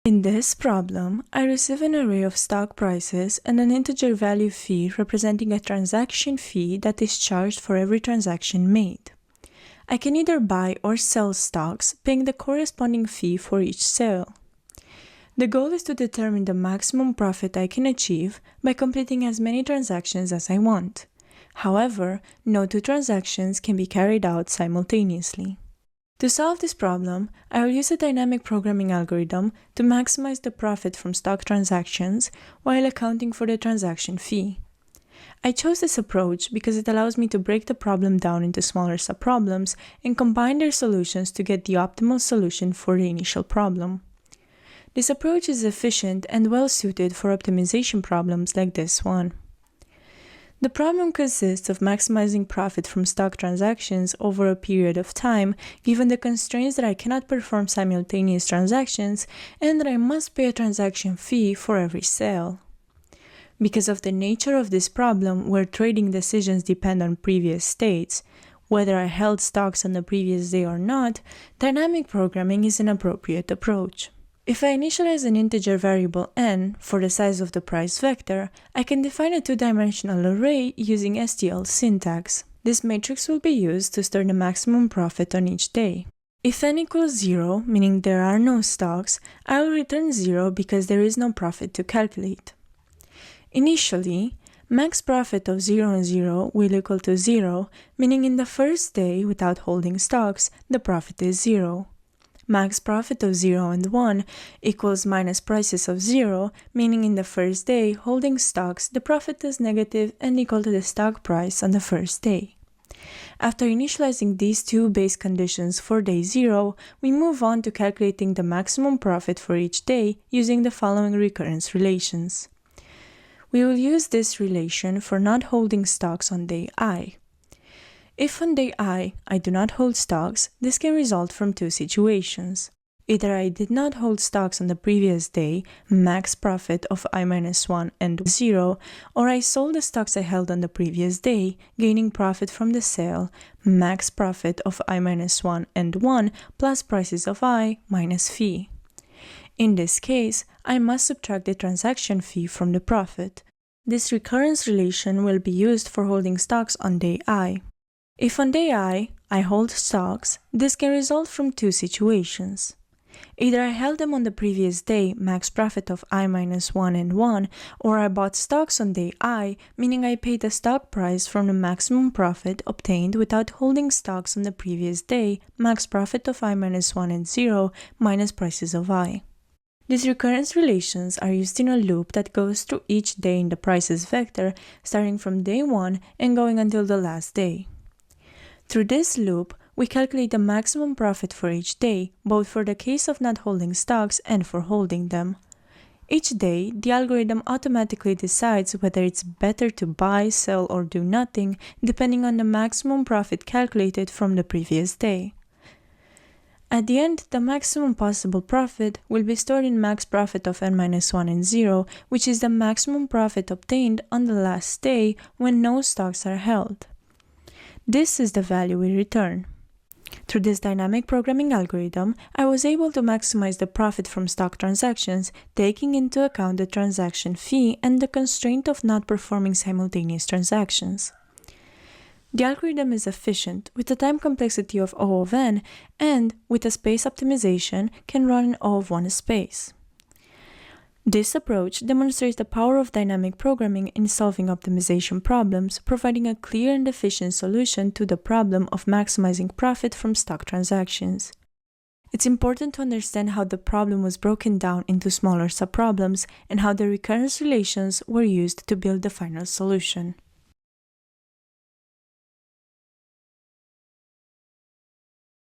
In this problem, I receive an array of stock prices and an integer value fee representing a transaction fee that is charged for every transaction made. I can either buy or sell stocks, paying the corresponding fee for each sale. The goal is to determine the maximum profit I can achieve by completing as many transactions as I want. However, no two transactions can be carried out simultaneously. To solve this problem, I will use a dynamic programming algorithm to maximize the profit from stock transactions while accounting for the transaction fee. I chose this approach because it allows me to break the problem down into smaller subproblems and combine their solutions to get the optimal solution for the initial problem. This approach is efficient and well-suited for optimization problems like this one. The problem consists of maximizing profit from stock transactions over a period of time, given the constraints that I cannot perform simultaneous transactions and that I must pay a transaction fee for every sale. Because of the nature of this problem, where trading decisions depend on previous states, whether I held stocks on the previous day or not, dynamic programming is an appropriate approach. If I initialize an integer variable n for the size of the price vector, I can define a two-dimensional array using STL syntax. This matrix will be used to store the maximum profit on each day. If n equals 0, meaning there are no stocks, I will return 0 because there is no profit to calculate. Initially, max profit of 0 and 0 will equal to 0, meaning in the first day without holding stocks, the profit is 0. Max profit of 0 and 1 equals minus prices of 0, meaning in the first day, holding stocks, the profit is negative and equal to the stock price on the first day. After initializing these two base conditions for day 0, we move on to calculating the maximum profit for each day using the following recurrence relations. We will use this relation for not holding stocks on day I. If on day I do not hold stocks, this can result from two situations. Either I did not hold stocks on the previous day, max profit of I-1 and 0, or I sold the stocks I held on the previous day, gaining profit from the sale, max profit of I-1 and 1 plus prices of I minus fee. In this case, I must subtract the transaction fee from the profit. This recurrence relation will be used for holding stocks on day I. If on day I hold stocks, this can result from two situations. Either I held them on the previous day, max profit of I-1 and 1, or I bought stocks on day I, meaning I paid the stock price from the maximum profit obtained without holding stocks on the previous day, max profit of I-1 and 0, minus prices of I. These recurrence relations are used in a loop that goes through each day in the prices vector, starting from day 1 and going until the last day. Through this loop, we calculate the maximum profit for each day, both for the case of not holding stocks and for holding them. Each day, the algorithm automatically decides whether it's better to buy, sell, or do nothing, depending on the maximum profit calculated from the previous day. At the end, the maximum possible profit will be stored in max profit of n-1 and 0, which is the maximum profit obtained on the last day when no stocks are held. This is the value we return. Through this dynamic programming algorithm, I was able to maximize the profit from stock transactions, taking into account the transaction fee and the constraint of not performing simultaneous transactions. The algorithm is efficient, with a time complexity of O of n, and, with a space optimization, can run in O of 1 space. This approach demonstrates the power of dynamic programming in solving optimization problems, providing a clear and efficient solution to the problem of maximizing profit from stock transactions. It's important to understand how the problem was broken down into smaller subproblems and how the recurrence relations were used to build the final solution.